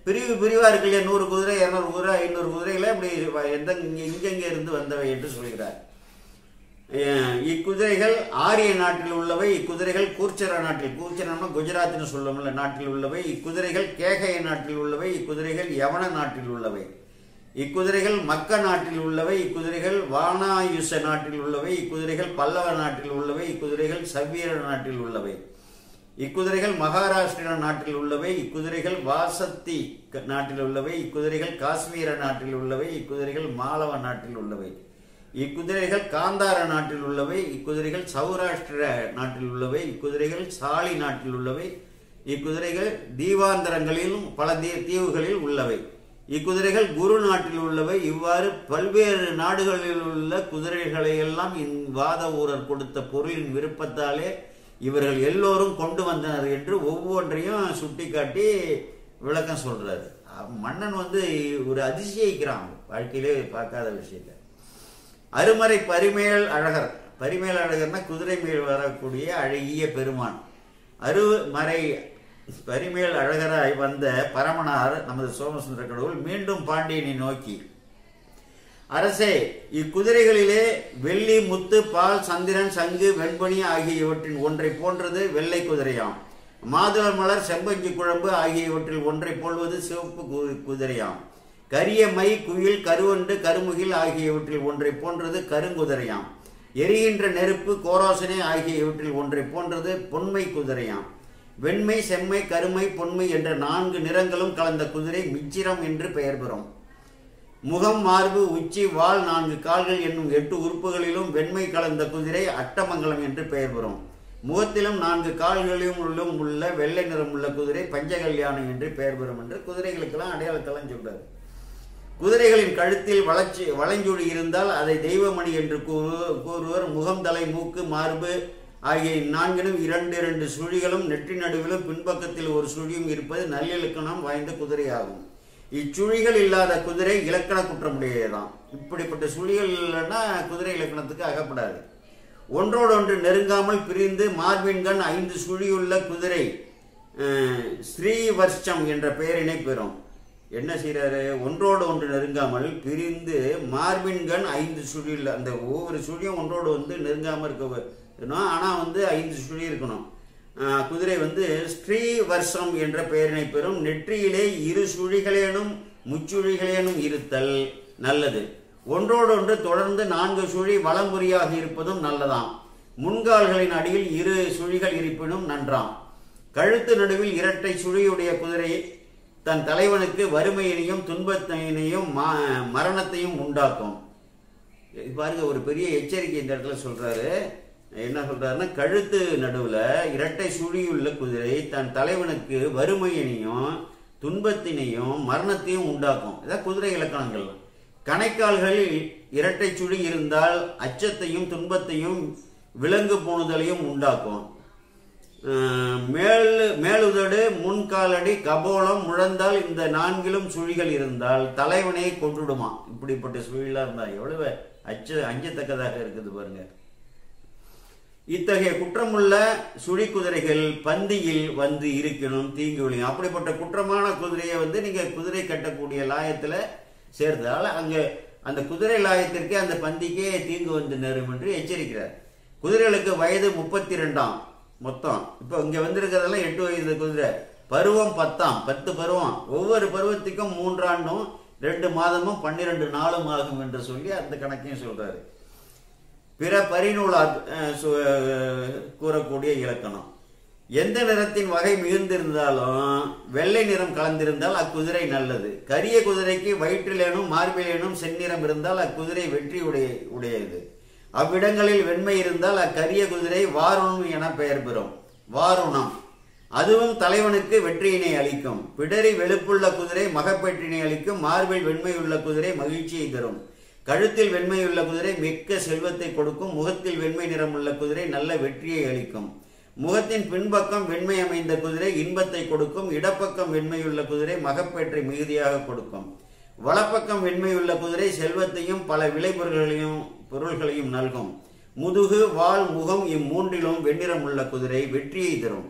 பிரிவு பிரிவா இருக்கு இல்லையா, 100 குதிரை, 200 குதிரை, 500 குதிரைகளை அப்படி இங்கெங்கே இருந்து வந்தவை என்று சொல்கிறார். இக்குதிரைகள் ஆரிய நாட்டில் உள்ளவை. இக்குதிரைகள் கூர்ச்சர நாட்டில், கூர்ச்சரம்னா குஜராத்னு சொல்லுவோம்ல, நாட்டில் உள்ளவை. இக்குதிரைகள் கேகய நாட்டில் உள்ளவை. இக்குதிரைகள் யவன நாட்டில் உள்ளவை. இக்குதிரைகள் மக்க நாட்டில் உள்ளவை. இக்குதிரைகள் வானாயுச நாட்டில் உள்ளவை. இக்குதிரைகள் பல்லவ நாட்டில் உள்ளவை. இக்குதிரைகள் சவ்வீர நாட்டில் உள்ளவை. இக்குதிரைகள் மகாராஷ்டிரா நாட்டில் உள்ளவை. இக்குதிரைகள் வாசத்தி நாட்டில் உள்ளவை. இக்குதிரைகள் காஷ்மீர நாட்டில் உள்ளவை. இக்குதிரைகள் மாலவ நாட்டில் உள்ளவை. இக்குதிரைகள் காந்தார நாட்டில் உள்ளவை. இக்குதிரைகள் சௌராஷ்டிர நாட்டில் உள்ளவை. இக்குதிரைகள் சாலி நாட்டில் உள்ளவை. இக்குதிரைகள் தீவாந்தரங்களிலும் பல தீவுகளில் உள்ளவை. இக்குதிரைகள் குரு நாட்டில் உள்ளவை. இவ்வாறு பல்வேறு நாடுகளில் உள்ள குதிரைகளை எல்லாம் வாத ஊரர் கொடுத்த பொருளின் விருப்பத்தாலே இவர்கள் எல்லோரும் கொண்டு வந்தனர் என்று ஒவ்வொன்றையும் சுட்டி காட்டி விளக்கம் சொல்றாரு. மன்னன் ஒரு அதிசயிக்கிறான், வாழ்க்கையிலே பார்க்காத விஷயத்த. அருமறை பரிமேல் அழகர். பரிமேல் அழகர்னா குதிரை மேல் வரக்கூடிய அழகிய பெருமான். அருமறை பரிமேல் அழகராய் வந்த பரமனார் நமது சோமசுந்தர கடவுள் மீண்டும் பாண்டியனை நோக்கி, அரசே, இக்குதிரைகளிலே வெள்ளி, முத்து, பால், சந்திரன், சங்கு, வெண்பனி ஆகியவற்றின் ஒன்றை போன்றது வெள்ளை குதிரையாம். மாதுளர் மலர், செம்பஞ்சி குழம்பு ஆகியவற்றில் ஒன்றை போல்வது சிவப்பு குதிரையாம். கரிய மை, குயில், கருவண்டு, கருமுகில் ஆகியவற்றில் ஒன்றை போன்றது கருங்குதிரையாம். எரிகின்ற நெருப்பு, கோரோசனை ஆகியவற்றில் ஒன்றை போன்றது பொன்மை குதிரையாம். வெண்மை, செம்மை, கருமை, பொன்மை என்ற 4 நிறங்களும் கலந்த குதிரை மிச்சிரம் என்று பெயர் பெறும். முகம், மார்பு, உச்சி, வால், 4 கால்கள் என்னும் 8 உறுப்புகளிலும் வெண்மை கலந்த குதிரை அட்டமங்கலம் என்று பெயர் பெறும். முகத்திலும் 4 கால்களிலும் உள்ள வெள்ளை நிறம் உள்ள குதிரை பஞ்சகல்யாணம் என்று பெயர் பெறும் என்று குதிரைகளுக்கெல்லாம் அடையாளத்தெல்லாம் சொல்றாரு. குதிரைகளின் கழுத்தில் வளைஞ்சுழி இருந்தால் அதை தெய்வமணி என்று கூறுவர். முகம், தலை, மூக்கு, மார்பு ஆகிய 4னும் 2 சுழிகளும் நெற்றி நடுவிலும் பின்பக்கத்தில் ஒரு சுழியும் இருப்பது நல்லிலக்கணம் வாய்ந்த குதிரை ஆகும். இச்சுழிகள் இல்லாத குதிரை இலக்கண குற்றமுடையதான். இப்படிப்பட்ட சுழிகள் இல்லைன்னா குதிரை இலக்கணத்துக்கு அகப்படாது. ஒன்றோடு ஒன்று நெருங்காமல் பிரிந்து மார்பின்கண் 5 சுழியுள்ள குதிரை ஸ்ரீவர்ஷம் என்ற பெயரினை பெறும். என்ன செய்யறாரு? ஒன்றோடு ஒன்று நெருங்காமல் பிரிந்து மார்பின்கண் 5 சுழியுள்ள, அந்த ஒவ்வொரு சுழியும் ஒன்றோடு வந்து நெருங்காமல் இருக்கணும். ஆனால் 5 சுழி இருக்கணும். குதிரை ஸ்ரீவர்ஷம் என்ற பெயரினை பெறும். நெற்றியிலே 2 சுழிகளேனும் முச்சுழிகளேனும் இருத்தல் நல்லது. ஒன்றோடொன்று தொடர்ந்து 4 சுழி வலம்புரியாக இருப்பதும் நல்லதாம். முன்கால்களின் அடியில் 2 சுழிகள் இருப்பினும் நன்றாம். கழுத்து நடுவில் 2 சுழியுடைய குதிரை தன் தலைவனுக்கு வறுமையினையும் துன்பத்தினையும் மரணத்தையும் உண்டாக்கும். பாருங்க, ஒரு பெரிய எச்சரிக்கை இந்த இடத்துல சொல்றாரு. என்ன சொல்றாருன்னா, கழுத்து நடுவுல 2 சுழியுள்ள குதிரை தன் தலைவனுக்கு வறுமையினையும் துன்பத்தினையும் மரணத்தையும் உண்டாக்கும். இதான் குதிரை இலக்கணங்கள். கணைக்கால்களில் 2 சுழி இருந்தால் அச்சத்தையும் துன்பத்தையும் விலங்கு போணுதலையும் உண்டாக்கும். மேலுதடு, முன்காலடி, கபோலம், முழந்தால் இந்த 4லும் சுழிகள் இருந்தால் தலைவனை கொண்டுடுமா. இப்படிப்பட்ட சுழிலாம் இருந்தா எவ்வளவு அஞ்சத்தக்கதாக இருக்குது பாருங்க. இத்தகைய குற்றமுள்ள சுழி குதிரைகள் பந்தியில் வந்து இருக்கணும், தீங்கு விளையும். அப்படிப்பட்ட குற்றமான குதிரையை நீங்க குதிரை கட்டக்கூடிய லாயத்துல சேர்த்தால் அங்க அந்த குதிரை லாயத்திற்கே அந்த பந்திக்கே தீங்கு வந்து நேரும் என்று எச்சரிக்கிறார். குதிரைகளுக்கு வயது 32ஆம் மொத்தம். இப்போ இங்க வந்திருக்கிறதெல்லாம் 8 வயது குதிரை. பருவம் 10 பருவம். ஒவ்வொரு பருவத்துக்கும் 3 ஆண்டும் 2 மாதமும் 12 நாளும் ஆகும் என்று சொல்லி அந்த கணக்கையும் சொல்றாரு. பிற பரிநூலார் கூறக்கூடிய இலக்கணம். எந்த நிறத்தின் வகை மிகுந்திருந்தாலும் வெள்ளை நிறம் கலந்திருந்தால் அக்குதிரை நல்லது. கரிய குதிரைக்கு வயிற்றிலேனும் மார்பிலேனும் செந்நிறம் இருந்தால் அக்குதிரை வெற்றி உடையது. அவ்விடங்களில் வெண்மை இருந்தால் அக்கரிய குதிரை வாருணம் என பெயர் பெறும். வாருணம் அதுவும் தலைவனுக்கு வெற்றியினை அளிக்கும். பிடரி வெளுப்புள்ள குதிரை மகப்பேற்றினை அளிக்கும். மார்பில் வெண்மையுள்ள குதிரை மகிழ்ச்சியை தரும். கழுத்தில் வெண்மையுள்ள குதிரை மிக்க செல்வத்தை கொடுக்கும். முகத்தில் வெண்மை நிறமுள்ள குதிரை நல்ல வெற்றியை அளிக்கும். முகத்தின் பின்பக்கம் வெண்மை அமைந்த குதிரை இன்பத்தை கொடுக்கும். இடப்பக்கம் வெண்மையுள்ள குதிரை மகப்பேற்றை மிகுதியாக கொடுக்கும். வலப்பக்கம் வெண்மையுள்ள குதிரை செல்வத்தையும் பல பொருள்களையும் நல்கும். முதுகு, வால், முகம் இம்மூன்றிலும் வெண்ணிறம் உள்ள குதிரை வெற்றியை தரும்.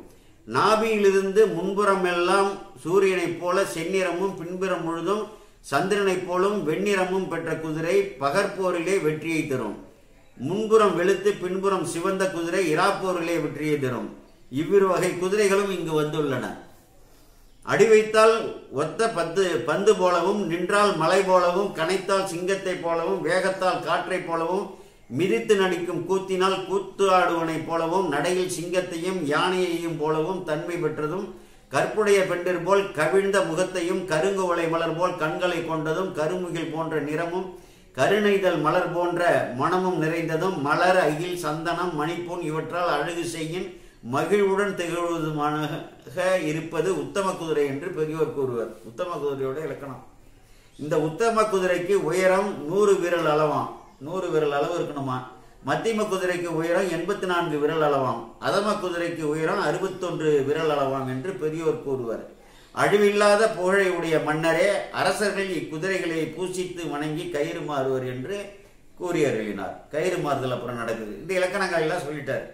நாபியிலிருந்து முன்புறம் எல்லாம் சூரியனைப் போல செந்நிறமும் பின்புறம் முழுதும் சந்திரனைப் போலும் வெண்ணிறமும் பெற்ற குதிரை பகற்போரிலே வெற்றியை தரும். முன்புறம் வெளுத்து பின்புறம் சிவந்த குதிரை இராப்போரிலே வெற்றியை தரும். இவ்விரு வகை குதிரைகளும் இங்கு வந்துள்ளன. அடி வைத்தால் ஒத்த பந்து போலவும், நின்றால் மலை போலவும், கனைத்தால் சிங்கத்தை போலவும், வேகத்தால் காற்றை போலவும், மிதித்து நடிக்கும் கூத்தினால் கூத்து ஆடுவனைப் போலவும், நடையில் சிங்கத்தையும் யானையையும் போலவும் தன்மை பெற்றதும், கற்புடைய பெண்டிர் போல் கவிழ்ந்த முகத்தையும், கருங்குவளை மலர் போல் கண்களை கொண்டதும், கருமுகில் போன்ற நிறமும், கருணைதல் மலர் போன்ற மனமும் நிறைந்ததும், மலர், அகில், சந்தனம், மணிப்பூன் இவற்றால் அழகு செய்யின் மகிழ்வுடன் திகழ்வதுமாக இருப்பது உத்தம குதிரை என்று பெரியோர் கூறுவர். உத்தம குதிரையோட இலக்கணம். இந்த உத்தம குதிரைக்கு உயரம் 100 விரல் அளவாம். 100 விரல் அளவு இருக்கணுமா. மத்தியம குதிரைக்கு உயரம் 84 விரல் அளவாம். அதம குதிரைக்கு உயரம் 61 விரல் அளவாம் என்று பெரியோர் கூறுவர். அழிவில்லாத புகழை உடைய மன்னரே, அரசர்கள் இக்குதிரைகளை பூசித்து வணங்கி கயிறு மாறுவர் என்று கூறி அருளினார். கயிறு மாறுதல் அப்புறம் நடக்குது. இந்த இலக்கணங்கள் எல்லாம் சொல்லிட்டார்.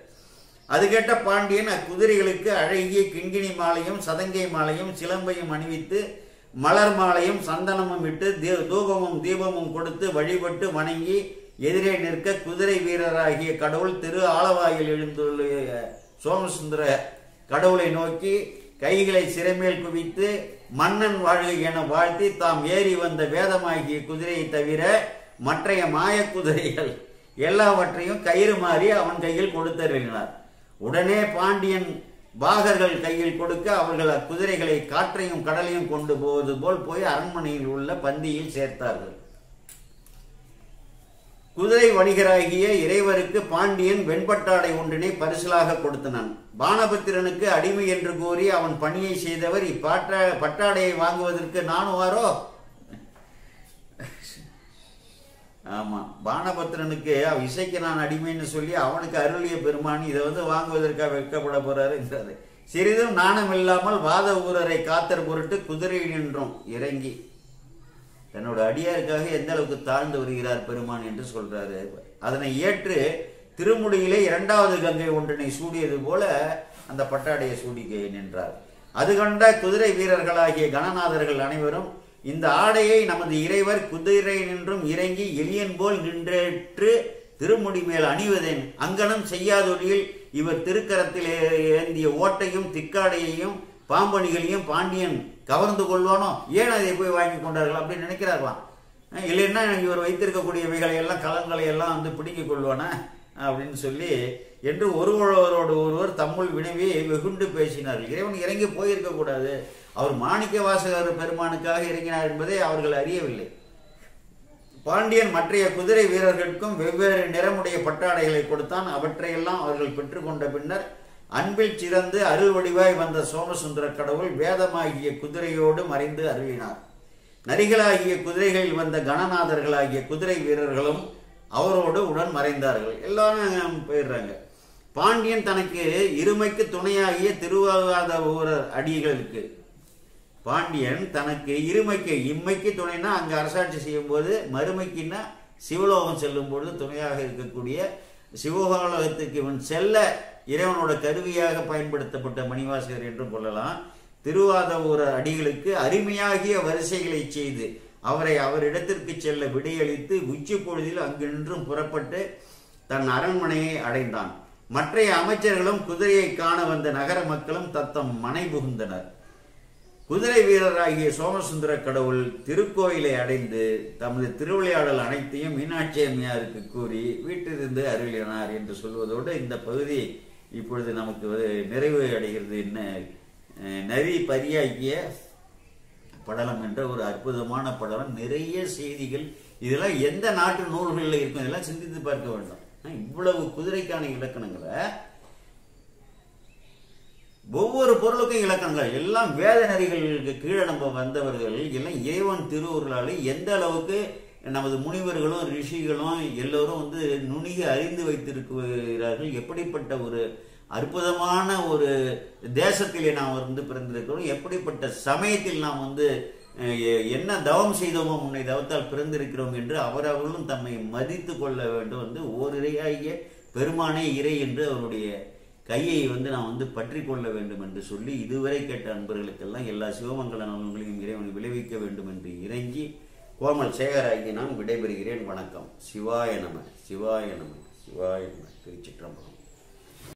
அது கேட்ட பாண்டியன் அக்குதிரைகளுக்கு அழகிய கிண்கிணி மாலையும் சதங்கை மாலையும் சிலம்பையும் அணிவித்து மலர் மாலையும் சந்தனமும் இட்டு தூபமும் தீபமும் கொடுத்து வழிபட்டு வணங்கி எதிரே நிற்க குதிரை வீரராகிய கடவுள் திரு ஆலவாயில் எழுந்துள்ள சோமசுந்தர கடவுளை நோக்கி கைகளை சிறைமேல் குவித்து மன்னன் வாழ்க என வாழ்த்தி தாம் ஏறி வந்த வேதமாகிய குதிரையை தவிர மற்றைய மாய குதிரைகள் எல்லாவற்றையும் கயிறு மாறி அவன் கையில் கொடுத்தருளினார். உடனே பாண்டியன் பாகர்கள் கையில் கொடுக்க அவர்கள் அக்குதிரைகளை காற்றையும் கடலையும் கொண்டு போவது போல் போய் அரண்மனையில் உள்ள பந்தியில் சேர்த்தார்கள். குதிரை வணிகராகிய இறைவருக்கு பாண்டியன் வெண்பட்டாடை ஒன்றினை பரிசலாக கொடுத்தனன். பானபத்திரனுக்கு அடிமை என்று கூறி அவன் பணியை செய்தவர் பட்டாடையை வாங்குவதற்கு நானுவாரோ? ஆமா, பானபத்திரனுக்கு இசைக்கு நான் அடிமைன்னு சொல்லி அவனுக்கு அருளிய பெருமான் இதை வாங்குவதற்காக வைக்கப்பட போறாருங்கிறது. சிறிதும் நாணம் இல்லாமல் வாத ஊரரை காத்தர் பொருட்டு குதிரை நின்றும் இறங்கி தன்னோட அடியாருக்காக எந்த அளவுக்கு தாழ்ந்து வருகிறார் பெருமான் என்று சொல்றாரு. அதனை ஏற்று திருமுடியிலே 2வது கங்கை ஒன்றினை சூடியது போல அந்த பட்டாடையை சூடி நின்றார். அது கண்ட குதிரை வீரர்களாகிய கணநாதர்கள் அனைவரும் இந்த ஆடையை நமது இறைவர் குதிரை நின்றும் இறங்கி எளியன் போல் நின்றேற்று திருமுடி மேல் அணிவதேன், அங்கனம் செய்யாதொழியில் இவர் திருக்கரத்தில் ஏந்திய ஓட்டையும் திக்காடையையும் பாம்பணிகளையும் பாண்டியன் கவர்ந்து கொள்வானோ? ஏன் அதை போய் வாங்கி கொண்டார்கள் அப்படின்னு நினைக்கிறார்களாம். இல்லைன்னா இவர் வைத்திருக்கக்கூடியவைகளை எல்லாம் கலங்களை எல்லாம் பிடிக்கிக் கொள்வானா அப்படின்னு சொல்லி என்று ஒருவரோடு ஒருவர் தம்முள் வினவி வெகுண்டு பேசினார்கள். இறைவன் இறங்கி போயிருக்க கூடாது, அவர் மாணிக்க வாசகர் பெருமானுக்காக இறங்கினார் என்பதை அவர்கள் அறியவில்லை. பாண்டியன் மற்றைய குதிரை வீரர்களுக்கும் வெவ்வேறு நிறமுடைய பட்டாடைகளை கொடுத்தான். அவற்றையெல்லாம் அவர்கள் பெற்றுக்கொண்ட பின்னர் அன்பில் சிறந்து அருள் வடிவாய் வந்த சோமசுந்தர கடவுள் வேதமாகிய குதிரையோடு மறைந்து அருளினார். நரிகளாகிய குதிரைகளில் வந்த கணநாதர்களாகிய குதிரை வீரர்களும் அவரோடு உடன் மறைந்தார்கள். எல்லாரும் போயிடுறாங்க. பாண்டியன் தனக்கு இருமைக்கு துணையாகிய திருவாத ஊரர் அடிகளுக்கு பாண்டியன் தனக்கு இருமைக்கு இம்மைக்கு துணைனா அங்க அரசாட்சி செய்யும் போது, மறுமைக்குன்னா சிவலோகம் செல்லும் பொழுது துணையாக இருக்கக்கூடிய சிவலோகத்துக்கு இவன் செல்ல இறைவனோட கருவியாக பயன்படுத்தப்பட்ட மணிவாசகர் என்றும் கொள்ளலாம். திருவாத ஊரர் அடிகளுக்கு அருமையாகிய வரிசைகளை செய்து அவரை அவரிடத்திற்கு செல்ல விடையளித்து உச்சி பொழுதில் அங்கு நின்றும் புறப்பட்டு தன் அரண்மனையை அடைந்தான். மற்றைய அமைச்சர்களும் குதிரையை காண வந்த நகர மக்களும் தத்தம் மனை புகுந்தனர். குதிரை வீரராகிய சோமசுந்தர கடவுள் திருக்கோயிலை அடைந்து தமது திருவிளையாடல் அனைத்தையும் மீனாட்சி அம்மையாருக்கு கூறி வீட்டிலிருந்து அருளினார் என்று சொல்வதோடு இந்த பகுதி இப்பொழுது நமக்கு நிறைவு அடைகிறது. என்ன நரி பரியாக்கிய படலம் என்ற ஒரு அற்புதமான படலம், நிறைய செய்திகள். இதெல்லாம் எந்த நாட்டு நூல்களில் இருக்கும், இதெல்லாம் சிந்தித்து பார்க்க வேண்டும். இவ்வளவு குதிரைக்கான இலக்கணங்களை, ஒவ்வொரு பொருளுக்கும் இலக்கணங்கள் எல்லாம் வேத நெறிகளுக்கு கீழே நம்ம வந்தவர்கள் எல்லாம் இறைவன் திருவுருளால் எந்த அளவுக்கு நமது முனிவர்களும் ரிஷிகளும் எல்லோரும் நுணுகி அறிந்து வைத்திருக்கிறார்கள். எப்படிப்பட்ட ஒரு அற்புதமான ஒரு தேசத்திலே நாம் பிறந்திருக்கிறோம், எப்படிப்பட்ட சமயத்தில் நாம் என்ன தவம் செய்தோமோ முன்னை தவத்தால் பிறந்திருக்கிறோம் என்று அவரவர்களும் தம்மை மதித்து கொள்ள வேண்டும். ஓரிரையாகிய பெருமானே இறை என்று அவருடைய கையை நாம் பற்றி கொள்ள வேண்டும் என்று சொல்லி இதுவரை கேட்ட அன்பர்களுக்கெல்லாம் எல்லா சிவமங்கல நலன்களையும் இறைவனை விளைவிக்க வேண்டும் என்று இறங்கி கோமல் சேகராகி நான் விடைபெறுகிறேன். வணக்கம். சிவாய நம, சிவாய நம, சிவாய நம. திருச்சிற்றம்பலம்.